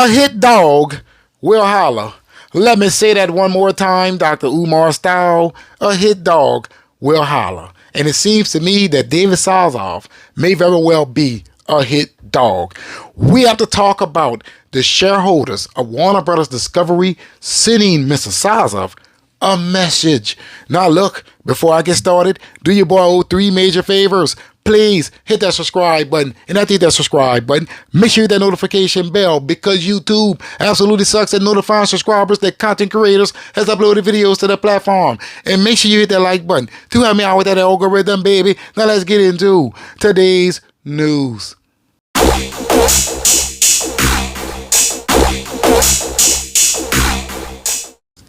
A hit dog will holler. Let me say that one more time, Dr. Umar style. A hit dog will holler. And it seems to me that David Zaslav may very well be a hit dog. We have to talk about the shareholders of Warner Brothers Discovery sending Mr. Zaslav a message. Now look, before I get started, do your boy 3 major favors. Please hit that subscribe button, and after you hit that subscribe button, make sure you hit that notification bell, because YouTube absolutely sucks at notifying subscribers that content creators has uploaded videos to the platform. And make sure you hit that like button to help me out with that algorithm, baby. Now let's get into today's news.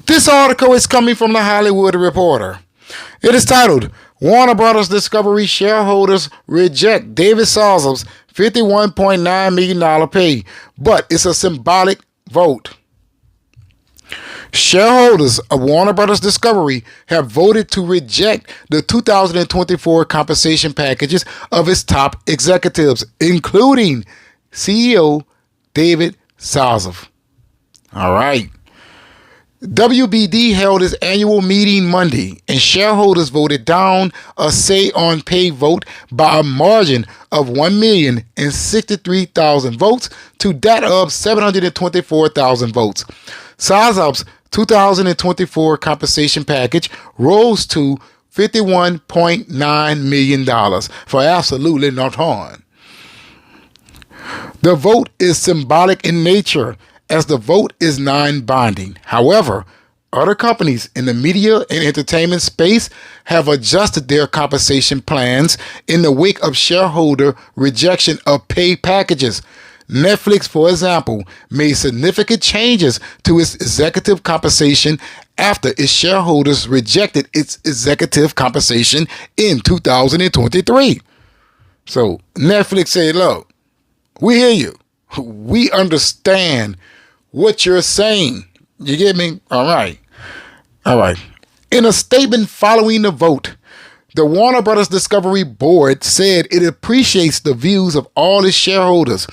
This article is coming from the Hollywood Reporter. It is titled, Warner Brothers Discovery Shareholders Reject David Zaslav's $51.9 million pay, but it's a symbolic vote. Shareholders of Warner Brothers Discovery have voted to reject the 2024 compensation packages of its top executives, including CEO David Zaslav. All right. WBD held its annual meeting Monday, and shareholders voted down a say-on-pay vote by a margin of 1,063,000 votes to that of 724,000 votes. Zaslav's 2024 compensation package rose to $51.9 million for absolutely nothing. The vote is symbolic in nature, as the vote is non-binding. However, other companies in the media and entertainment space have adjusted their compensation plans in the wake of shareholder rejection of pay packages. Netflix, for example, made significant changes to its executive compensation after its shareholders rejected its executive compensation in 2023. So Netflix said, look, we hear you. We understand what you're saying. You get me? All right. In a statement following the vote, the Warner Brothers Discovery Board said it appreciates the views of all its shareholders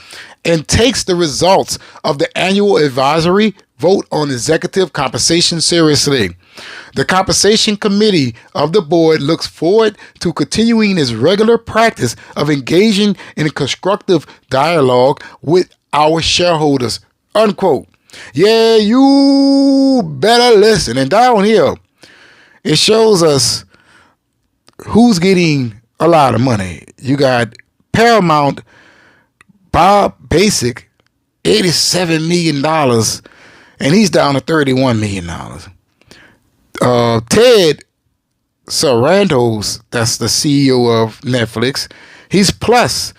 and takes the results of the annual advisory vote on executive compensation seriously. The Compensation Committee of the board looks forward to continuing its regular practice of engaging in constructive dialogue with our shareholders, unquote. Yeah, you better listen. And down here, it shows us who's getting a lot of money. You got Paramount, Bob Basic, $87 million, and he's down to $31 million. Ted Sarandos, that's the CEO of Netflix, he's plus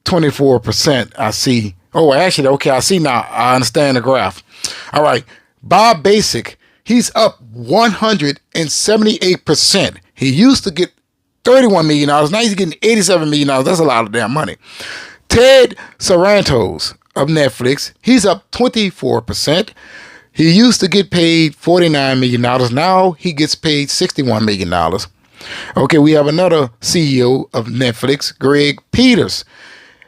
24%, I see. Oh, actually, okay, I see now. I understand the graph. All right. Bob Basic, he's up 178%. He used to get $31 million. Now he's getting $87 million. That's a lot of damn money. Ted Sarandos of Netflix, he's up 24%. He used to get paid $49 million. Now he gets paid $61 million. Okay, we have another CEO of Netflix, Greg Peters.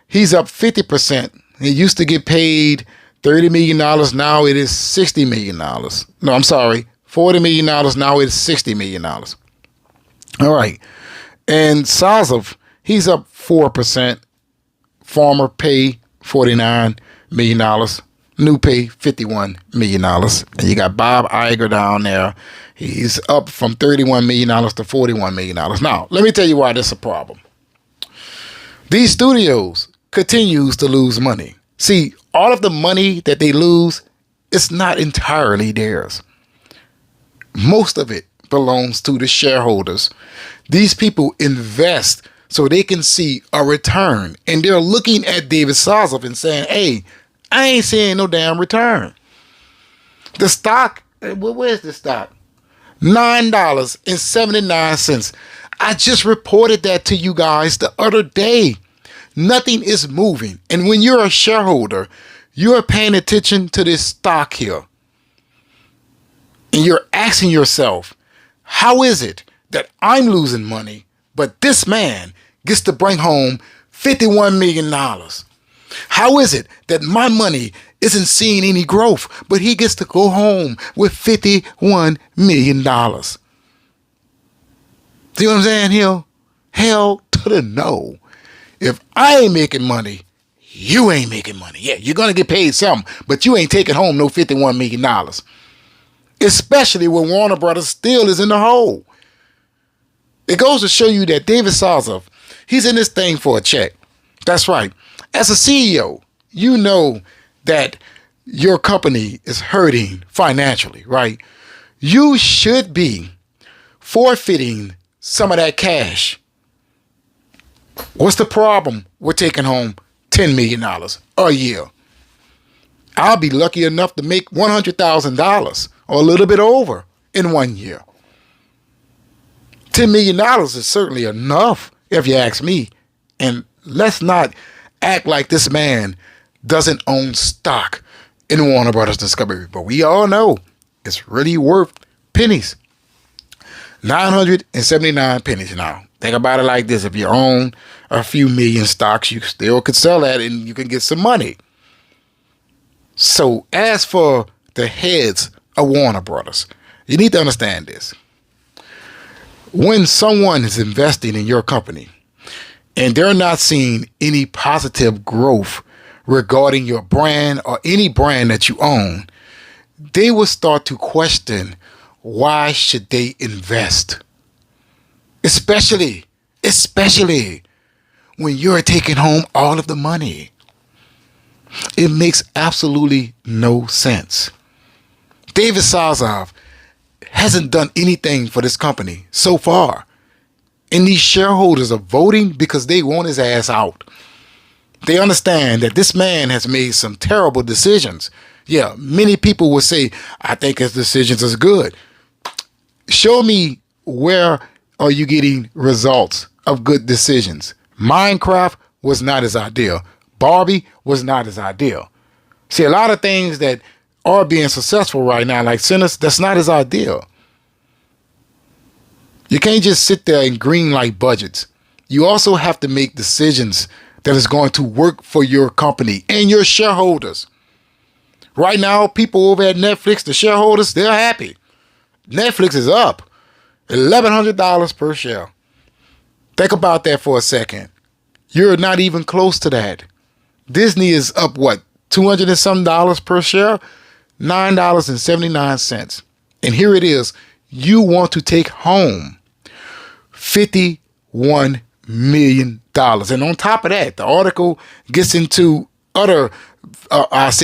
He's up 50%. He used to get paid $30 million. Now it is $60 million. No, I'm sorry. $40 million. Now it is $60 million. All right. And Zaslav, he's up 4%. Former pay, $49 million. New pay, $51 million. And you got Bob Iger down there. He's up from $31 million to $41 million. Now, let me tell you why this is a problem. These studios continues to lose money. See, all of the money that they lose, it's not entirely theirs. Most of it belongs to the shareholders. These people invest so they can see a return. And they're looking at David Zaslav and saying, hey, I ain't seeing no damn return. The stock, where's the stock? $9.79. I just reported that to you guys the other day. Nothing is moving. And when you're a shareholder, you're paying attention to this stock here. And you're asking yourself, how is it that I'm losing money, but this man gets to bring home $51 million? How is it that my money isn't seeing any growth, but he gets to go home with $51 million. See what I'm saying here? Hell to the no. If I ain't making money, you ain't making money. Yeah, you're going to get paid something, but you ain't taking home no $51 million. Especially when Warner Brothers still is in the hole. It goes to show you that David Zaslav, he's in this thing for a check. That's right. As a CEO, you know that your company is hurting financially, right? You should be forfeiting some of that cash. What's the problem with taking home $10 million a year? I'll be lucky enough to make $100,000 or a little bit over in 1 year. $10 million is certainly enough, if you ask me. And let's not act like this man doesn't own stock in Warner Brothers Discovery. But we all know it's really worth pennies. 979 pennies now. Think about it like this. If you own a few million stocks, you still could sell that and you can get some money. So as for the heads of Warner Brothers, you need to understand this. When someone is investing in your company and they're not seeing any positive growth regarding your brand or any brand that you own, they will start to question, why should they invest? Especially when you're taking home all of the money. It makes absolutely no sense. David Zaslav hasn't done anything for this company so far. And these shareholders are voting because they want his ass out. They understand that this man has made some terrible decisions. Yeah, many people will say, I think his decisions is good. Show me where are you getting results of good decisions. Minecraft was not his idea. Barbie was not his idea. See, a lot of things that are being successful right now, like Sinners, that's not his idea. You can't just sit there and greenlight budgets. You also have to make decisions that is going to work for your company and your shareholders. Right now, people over at Netflix, the shareholders, they're happy. Netflix is up $1,100 per share. Think about that for a second. You're not even close to that. Disney is up, what, $200 and some per share? $9.79. And here it is. You want to take home $51 million. And on top of that, the article gets into other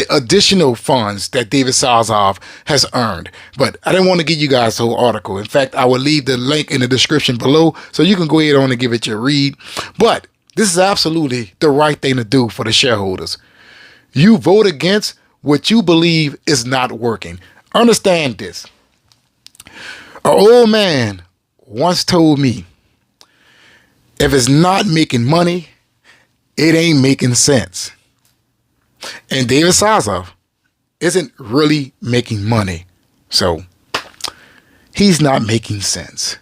additional funds that David Zaslav has earned. But I didn't want to give you guys the whole article. In fact, I will leave the link in the description below so you can go ahead on and give it your read. But this is absolutely the right thing to do for the shareholders. You vote against what you believe is not working. Understand this. An old man once told me, if it's not making money, it ain't making sense. And David Zaslav isn't really making money. So he's not making sense.